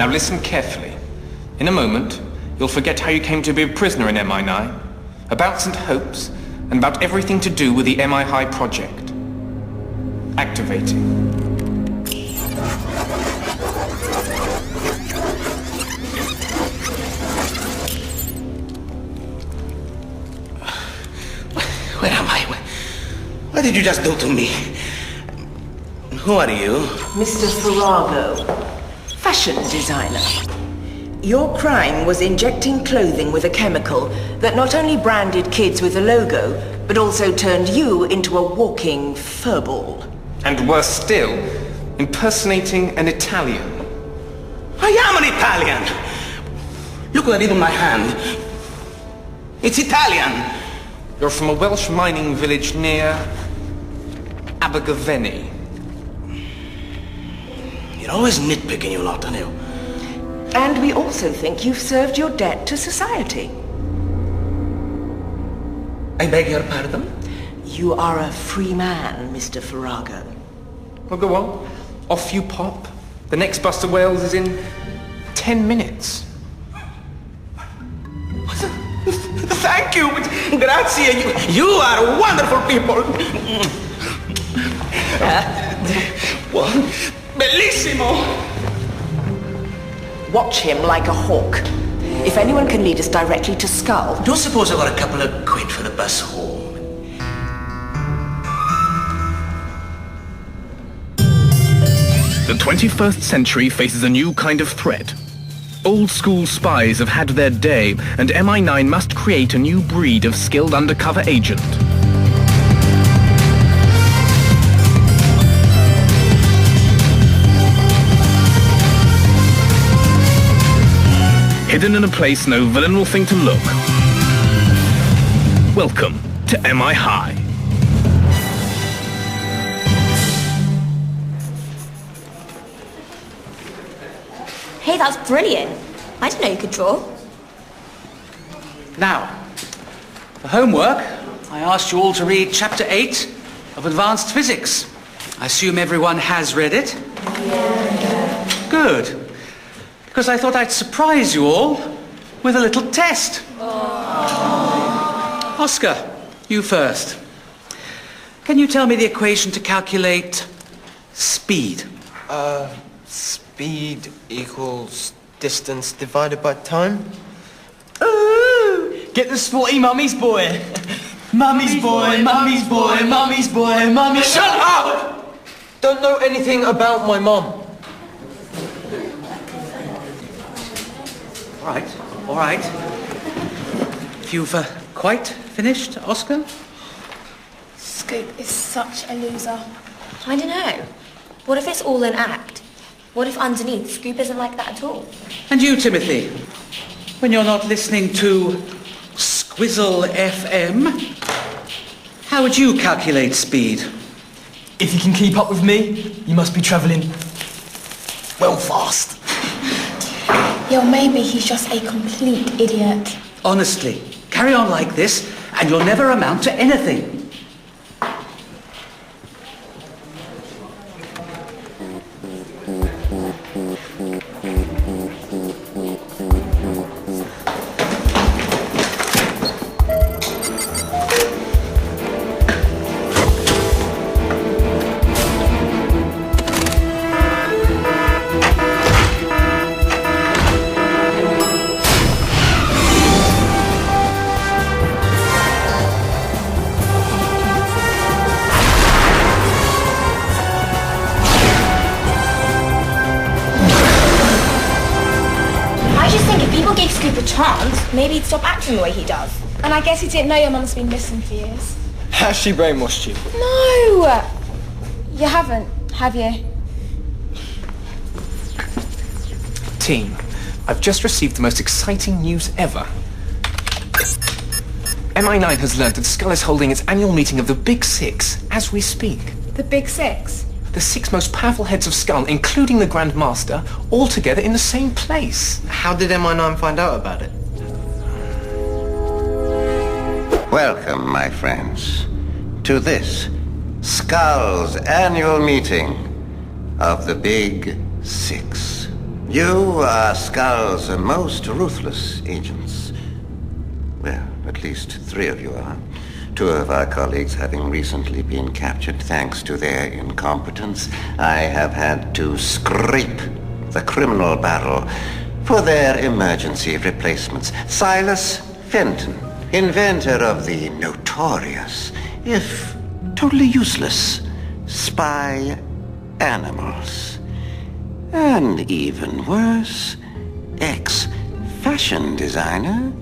Now listen carefully. In a moment, you'll forget how you came to be a prisoner in MI9, about St. Hope's, and about everything to do with the MI High project. Activating. Where am I? What did you just do to me? Who are you? Mr. Farrago, fashion designer. Your crime was injecting clothing with a chemical that not only branded kids with a logo, but also turned you into a walking furball. And worse still, impersonating an Italian. I am an Italian! Look what I did on my hand. It's Italian! You're from a Welsh mining village near Abergavenny. You're always nitpicking, you lot, aren't you? And we also think you've served your debt to society. I beg your pardon? You are a free man, Mr. Farrago. Well, go on. Off you pop. The next bus to Wales is in 10 minutes. Thank you! Grazie! You are wonderful people! Bellissimo! Watch him like a hawk. If anyone can lead us directly to Skull... Don't suppose I got a couple of quid for the bus home? The 21st century faces a new kind of threat. Old-school spies have had their day, and MI9 must create a new breed of skilled undercover agent. Hidden in a place no villain will think to look. Welcome to MI High. Hey, that's brilliant. I didn't know you could draw. Now, for homework, I asked you all to read Chapter 8 of Advanced Physics. I assume everyone has read it? Yeah. Good. Because I thought I'd surprise you all with a little test. Aww. Oscar, you first. Can you tell me the equation to calculate speed? Speed equals distance divided by time. Ooh! Get the sporty mummy's boy. Mummy's boy, mummy's boy, mummy's boy, mummy's... Shut up! Don't know anything about my mum. All right. If you've quite finished, Oscar? Scoop is such a loser. I don't know. What if it's all an act? What if underneath Scoop isn't like that at all? And you, Timothy? When you're not listening to Squizzle FM, how would you calculate speed? If you can keep up with me, you must be travelling well fast. Yeah, maybe he's just a complete idiot. Honestly, carry on like this and you'll never amount to anything. Maybe he'd stop acting the way he does. And I guess he didn't know your mum's been missing for years. Has she brainwashed you? No! You haven't, have you? Team, I've just received the most exciting news ever. MI9 has learned that Skull is holding its annual meeting of the Big Six as we speak. The Big Six? The 6 most powerful heads of Skull, including the Grand Master, all together in the same place. How did MI9 find out about it? Welcome, my friends, to this Skull's annual meeting of the Big Six. You are Skull's most ruthless agents. Well, at least 3 of you are. 2 of our colleagues having recently been captured thanks to their incompetence. I have had to scrape the criminal barrel for their emergency replacements. Silas Fenton, inventor of the notorious, if totally useless, spy animals. And even worse, ex-fashion designer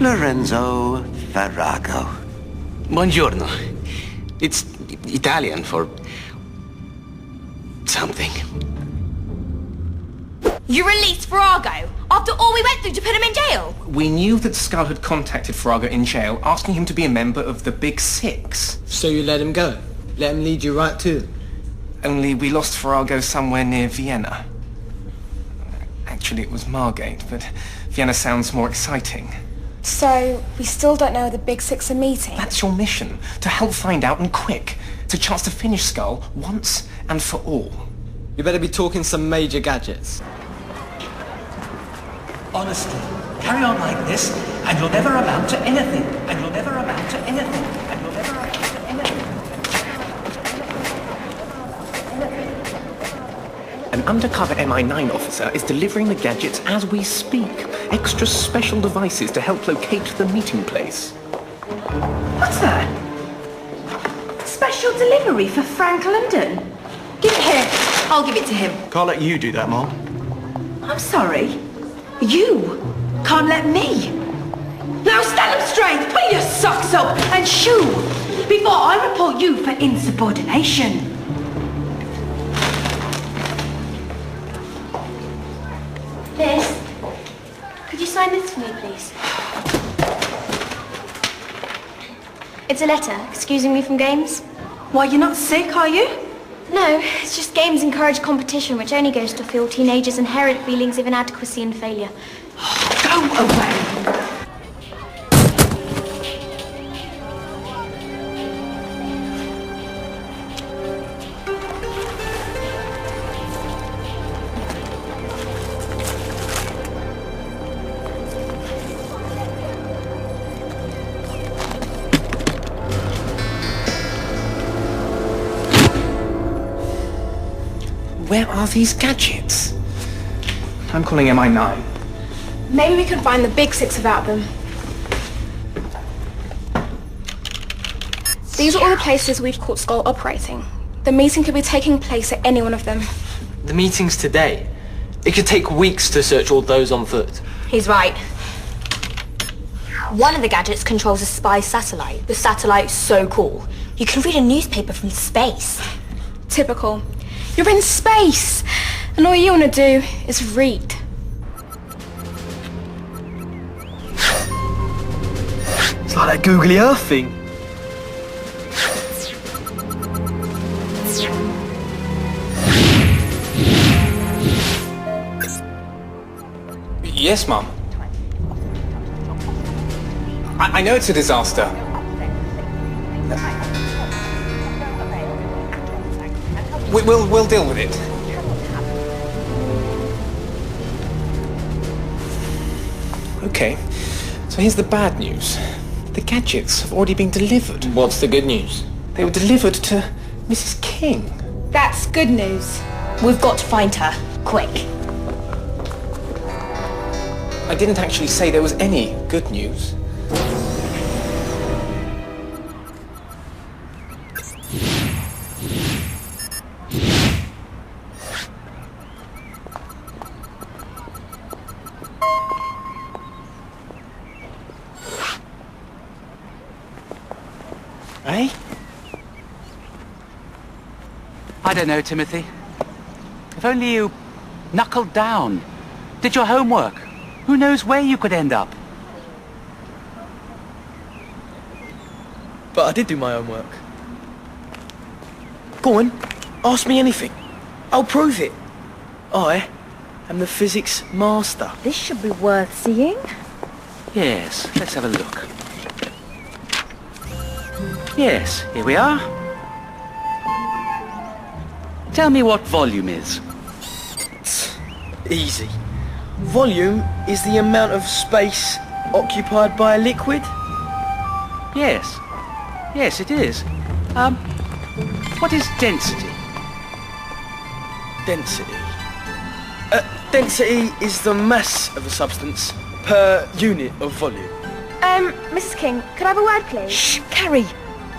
Lorenzo Farrago. Buongiorno. It's Italian for something. You released Farrago after all we went through to put him in jail? We knew that Skull had contacted Farrago in jail, asking him to be a member of the Big Six. So you let him go? Let him lead you right to them? Only we lost Farrago somewhere near Vienna. Actually, it was Margate, but Vienna sounds more exciting. So, we still don't know where the Big Six are meeting? That's your mission, to help find out and quick. It's a chance to finish Skull once and for all. You better be talking some major gadgets. Honestly, carry on like this, and you'll never amount to anything. And you'll never amount to anything. And you'll never amount to anything. An undercover MI9 officer is delivering the gadgets as we speak. Extra special devices to help locate the meeting place. What's that? Special delivery for Frank London. Give it here. I'll give it to him. Can't let you do that, Mom. I'm sorry. You can't let me. Now stand up straight, put your socks up and shoo before I report you for insubordination. Liz, could you sign this for me, please? It's a letter excusing me from games. Why, you're not sick, are you? No, it's just games encourage competition, which only goes to fuel teenagers' inherent feelings of inadequacy and failure. Go away. Where are these gadgets? I'm calling MI9. Maybe we can find the Big Six without them. These are all the places we've caught Skull operating. The meeting could be taking place at any one of them. The meeting's today. It could take weeks to search all those on foot. He's right. One of the gadgets controls a spy satellite. The satellite's so cool. You can read a newspaper from space. Typical. You're in space, and all you want to do is read. It's like that googly earth thing. Yes, Mum. I know it's a disaster. We'll deal with it. Okay, so here's the bad news. The gadgets have already been delivered. What's the good news? They were delivered to Mrs. King. That's good news. We've got to find her. Quick. I didn't actually say there was any good news. Eh? I don't know, Timothy. If only you knuckled down, did your homework. Who knows where you could end up? But I did do my homework. Go on, ask me anything. I'll prove it. I am the physics master. This should be worth seeing. Yes, let's have a look. Yes, here we are. Tell me what volume is. Easy. Volume is the amount of space occupied by a liquid? Yes. Yes, it is. What is density? Density. Density is the mass of a substance per unit of volume. Mrs. King, could I have a word, please? Shh, Carrie.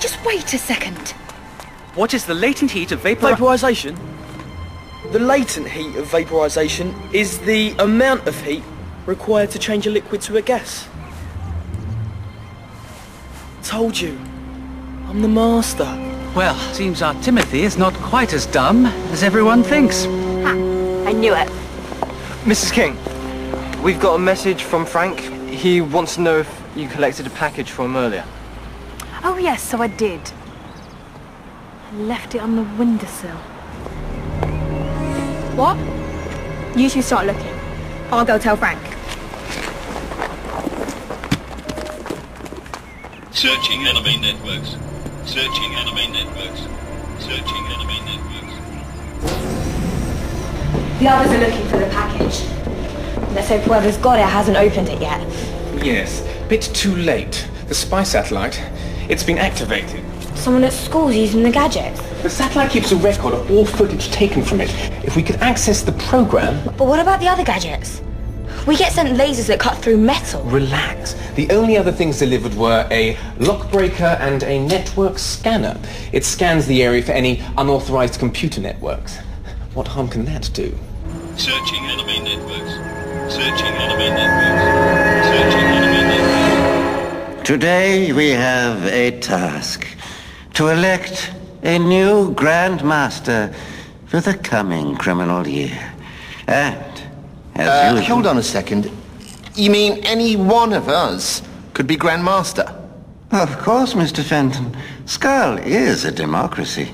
Just wait a second. What is the latent heat of Vaporization? The latent heat of vaporization is the amount of heat required to change a liquid to a gas. Told you. I'm the master. Well, seems our Timothy is not quite as dumb as everyone thinks. Ha! I knew it. Mrs. King, we've got a message from Frank. He wants to know if you collected a package for him earlier. Oh yes, so I did. I left it on the windowsill. What? You two start looking. I'll go tell Frank. Searching enemy networks. Searching enemy networks. Searching enemy networks. The others are looking for the package. Let's hope whoever's got it hasn't opened it yet. Yes, bit too late. The spy satellite, it's been activated. Someone at school's using the gadget. The satellite keeps a record of all footage taken from it. If we could access the program... But what about the other gadgets? We get sent lasers that cut through metal. Relax. The only other things delivered were a lockbreaker and a network scanner. It scans the area for any unauthorized computer networks. What harm can that do? Searching enemy networks. Searching enemy networks. Searching enemy networks. Today we have a task. To elect a new Grand Master for the coming criminal year. And, as usual... Hold on a second. You mean any one of us could be Grand Master? Of course, Mr. Fenton. Skull is a democracy.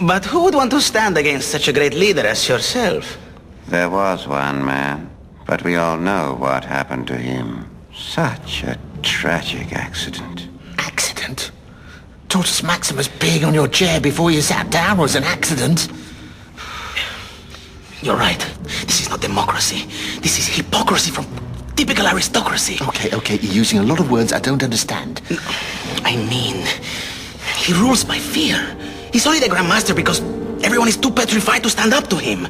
But who would want to stand against such a great leader as yourself? There was one man, but we all know what happened to him. Such a tragic accident. Accident? Tortoise Maximus peeing on your chair before you sat down was an accident. You're right. This is not democracy. This is hypocrisy from typical aristocracy. Okay, you're using a lot of words I don't understand. I mean, he rules by fear. He's only the Grand Master because everyone is too petrified to stand up to him.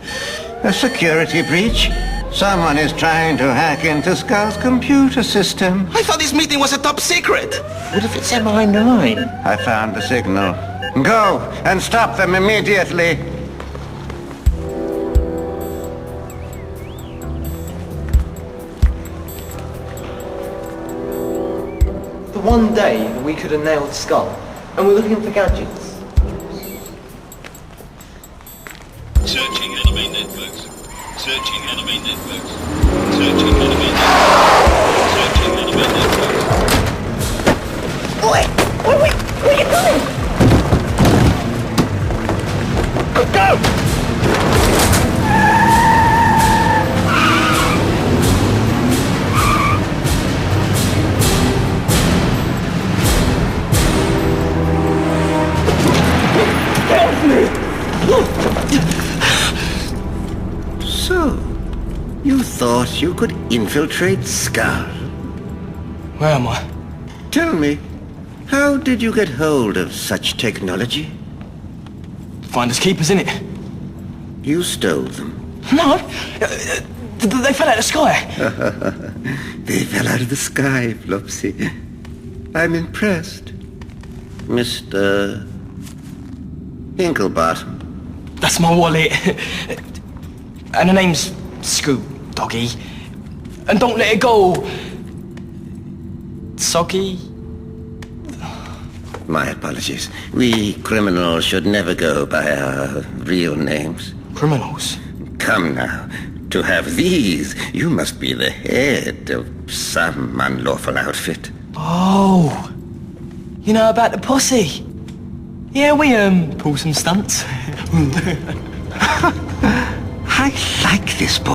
A security breach? Someone is trying to hack into Skull's computer system. I thought this meeting was a top secret. What if it's MI9? I found the signal. Go and stop them immediately. The one day that we could have nailed Skull, and we're looking for gadgets. Searching enemy networks. Searching enemy networks. Searching enemy networks. Searching enemy networks. Wait, where are you going? Go! So, you thought you could infiltrate Skull? Where am I? Tell me, how did you get hold of such technology? Finders keepers, innit? You stole them. No, they fell out of the sky. They fell out of the sky, Flopsy. I'm impressed. Mr. Hinklebottom. That's my wallet. And her name's Scoop Doggy. And don't let it go. Soggy. My apologies. We criminals should never go by our real names. Criminals? Come now. To have these, you must be the head of some unlawful outfit. Oh. You know about the posse? Yeah, we, pull some stunts. I like this boy.